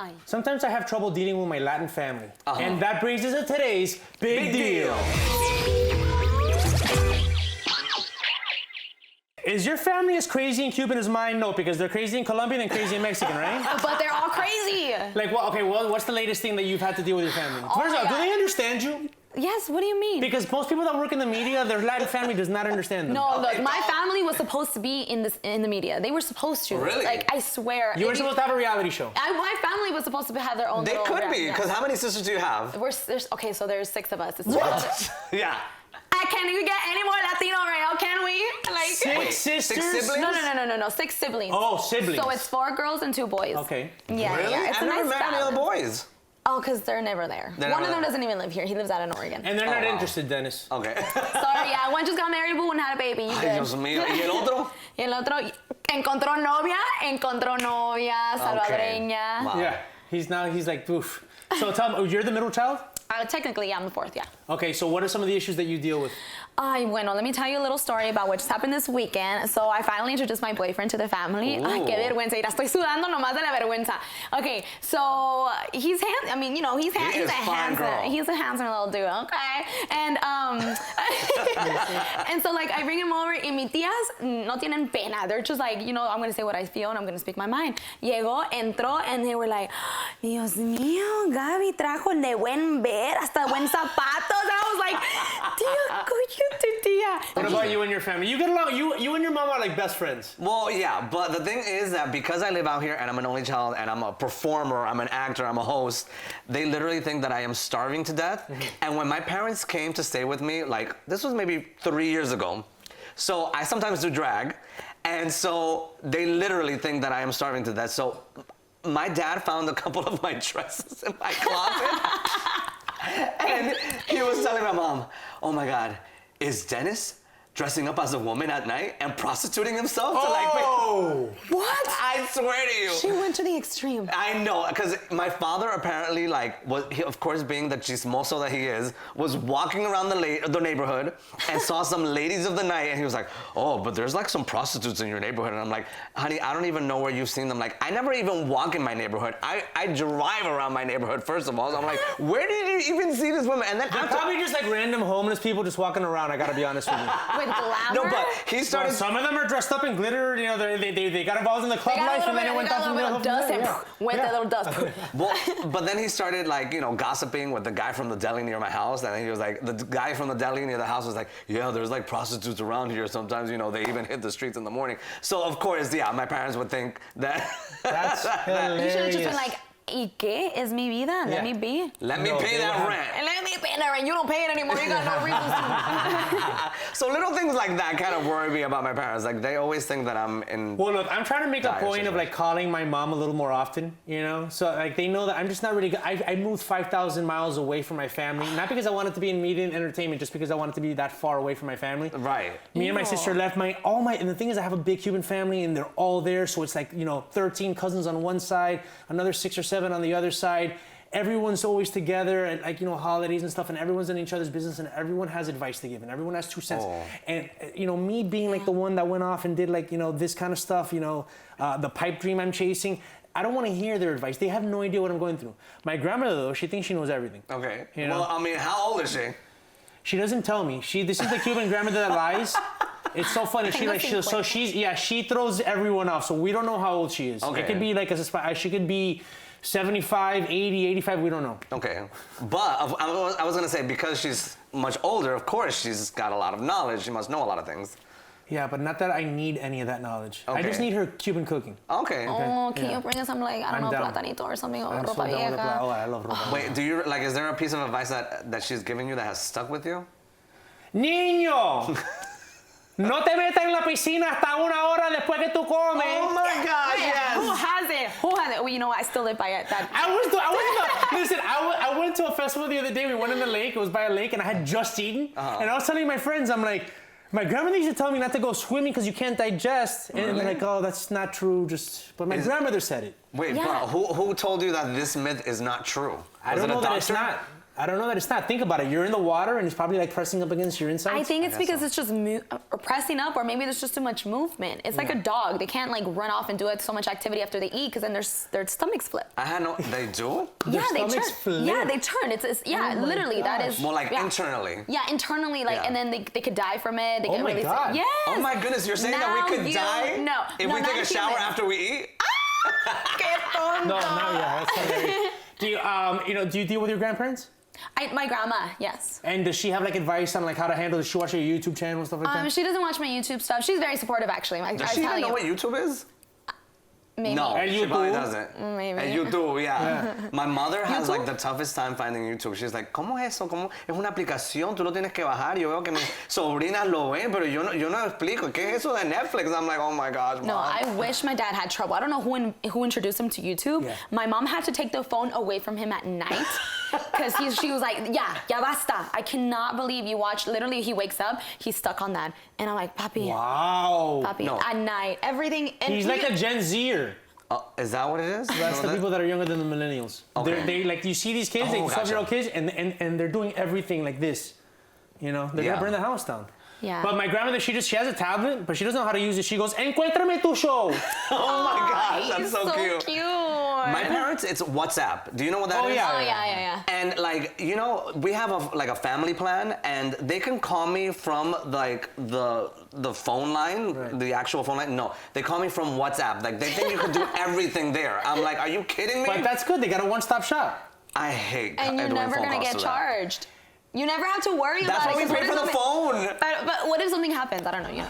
Ay. Sometimes I have trouble dealing with my Latin family. And that brings us to today's Big Deal. Is your family as crazy in Cuban as mine? No, because they're crazy in Colombian and crazy in Mexican, right? But they're all crazy. Like, what's the latest thing that you've had to deal with your family? First of all, do they understand you? Yes, what do you mean? Because most people that work in the media, their Latin family does not understand them. No, look, my family was supposed to be in the media. They were supposed to. Really? Like, I swear. You were supposed to have a reality show. My family was supposed to have their own. They could be, because how many sisters do you have? Okay, so there's 6 of us. It's What? Yeah. I can't even get any more Latino right now, can we? Like 6 sisters? 6 siblings? No, 6 siblings. Oh, siblings. So it's 4 girls and 2 boys. Okay. Yeah, Really? yeah. It's I a never nice met any of the balance. boys. Oh, because they're never there. One of them doesn't even live here. He lives out in Oregon. And they're not interested, Dennis. Okay. Sorry, yeah. One just got married, boo, and had a baby. You Ay, good. Dios mío. ¿Y el otro? Y el otro encontró novia salvadoreña. Wow. Yeah. He's like, oof. So tell me, you're the middle child? Technically, yeah, I'm the 4th, yeah. Okay, so what are some of the issues that you deal with? Ay, bueno, let me tell you a little story about what just happened this weekend. So I finally introduced my boyfriend to the family. Ay, qué vergüenza. Ya estoy sudando nomás de la vergüenza. Okay, so he's handsome. I mean, you know, he's a handsome little dude, okay? And and so like I bring him over y mis tías no tienen pena. They're just like, you know, I'm gonna say what I feel and I'm gonna speak my mind. Llegó, entró, and they were like, Dios mío, Gaby trajo de buen ver, hasta buen zapatos. I was like, tía, what about you and your family? You get along. You and your mom are like best friends. Well, yeah, but the thing is that because I live out here and I'm an only child and I'm a performer, I'm an actor, I'm a host, they literally think that I am starving to death. And when my parents came to stay with me, like this was maybe 3 years ago, so I sometimes do drag, and so they literally think that I am starving to death. So my dad found a couple of my dresses in my closet. And he was telling my mom, oh my God, is Dennis dressing up as a woman at night and prostituting himself? Oh! What? I swear to you. She went to the extreme. I know, because my father apparently, like, of course, being the chismoso that he is, was walking around the neighborhood and saw some ladies of the night, and he was like, oh, but there's like some prostitutes in your neighborhood. And I'm like, honey, I don't even know where you've seen them. Like, I never even walk in my neighborhood. I drive around my neighborhood, first of all. So I'm like, where did you even see these women? And then They're probably just like random homeless people just walking around, I gotta be honest with you. With glamour? No, but he started. Well, some of them are dressed up in glitter. You know, they got involved in the club life, and then it went down from little dust and went that little dust. Well, but then he started like, you know, gossiping with the guy from the deli near my house, and he was like, the guy from the deli near the house was like, yeah, there's like prostitutes around here. Sometimes, you know, they even hit the streets in the morning. So of course, yeah, my parents would think that. That's hilarious. You should have just been like, ¿Y qué es mi vida? Let me be. Let me pay that rent. And let me pay that rent. You don't pay it anymore. You got no reason to. So little things like that kind of worry me about my parents. Like they always think that I'm in. Well, look, I'm trying to make a point of like calling my mom a little more often, you know? So like they know that I'm just not really good. I moved 5,000 miles away from my family, not because I wanted to be in media and entertainment, just because I wanted to be that far away from my family. Right. Me and my sister left and the thing is I have a big Cuban family and they're all there. So it's like, you know, 13 cousins on one side, another 6 or 7 on the other side. Everyone's always together at like, you know, holidays and stuff, and everyone's in each other's business, and everyone has advice to give, and everyone has 2 cents. Oh. And you know, me being like the one that went off and did like, you know, this kind of stuff, you know, the pipe dream I'm chasing, I don't want to hear their advice. They have no idea what I'm going through. My grandmother though, she thinks she knows everything. Okay. You know? Well, I mean, how old is she? She doesn't tell me. This is the Cuban grandmother that lies. It's so funny. She throws everyone off. So we don't know how old she is. Okay. It could be like she could be 75, 80, 85, we don't know. Okay. But I was going to say, because she's much older, of course, she's got a lot of knowledge. She must know a lot of things. Yeah, but not that I need any of that knowledge. Okay. I just need her Cuban cooking. Okay. Oh, can you bring us some, like, I don't know, platanito or something, or ropa vieja? Oh, I love ropa. Wait, is there a piece of advice that she's giving you that has stuck with you? Niño! No te metas en la piscina hasta 1 hora después que tú comes. Oh my gosh, yes. Who has it? Well, you know what? I still live by it. Listen, I went to a festival the other day. We went in the lake. It was by a lake, and I had just eaten. And I was telling my friends, I'm like, my grandmother used to tell me not to go swimming because you can't digest. And they're like, oh, that's not true. But my grandmother said it. Wait, but who told you that this myth is not true? I don't know that it's not. I don't know that it's not. Think about it. You're in the water and it's probably like pressing up against your insides. I think it's because so. it's just pressing up, or maybe there's just too much movement. It's like a dog. They can't like run off and do so much activity after they eat, because then their stomachs flip. I had no. They do. Yeah, they turn. stomachs flip? Yeah, they turn. It's literally gosh. that is More like yeah. internally. Yeah, internally, like, Yeah. and then they could die from it. They Oh get my really God. sick. Yes. Oh my goodness! You're saying that we could die? No. If no, we take not a shower humans. after we eat? Qué tonto. No, not yet. That's hilarious. Do you deal with your grandparents? My grandma, yes. And does she have like advice on like how to handle? Does she watch your YouTube channel and stuff like that? She doesn't watch my YouTube stuff. She's very supportive, actually. Does she even know what YouTube is? Maybe. No, And she you probably do? doesn't. Maybe. And you do, yeah. My mother has YouTube? like the toughest time finding YouTube. She's like, ¿cómo es eso? ¿Cómo? Es una aplicación, tú lo tienes que bajar. Yo veo que mis sobrinas lo ven, pero yo no explico. ¿Qué es eso de Netflix? I'm like, oh my gosh, Mom. No, I wish my dad had trouble. I don't know who introduced him to YouTube. Yeah. My mom had to take the phone away from him at night because she was like, ya basta. I cannot believe you watch. Literally, he wakes up, he's stuck on that, and I'm like, papi, Wow. papi, No. at night, everything. And He's like a Gen Zer. Is that what it is? That's the people that are younger than the millennials. Okay. They like, you see these kids, Oh, they gotcha. 12-year-old kids, and they're doing everything like this. You know, they're Yeah. gonna burn the house down. Yeah. But my grandmother, she has a tablet, but she doesn't know how to use it. She goes, "Encuéntrame tu show." Oh my gosh, that's he's so cute. cute. My parents, it's WhatsApp. Do you know what that is? Oh, yeah. Oh yeah. And like, you know, we have a family plan, and they can call me from like the phone line, Right. the actual phone line. No, they call me from WhatsApp. Like they think you can do everything there. I'm like, are you kidding me? But that's good. They got a one-stop shop. I hate And you're doing never phone gonna calls get to that. charged. You never have to worry That's about why it. we 'cause pay what for if the something- phone. But what if something happens? I don't know.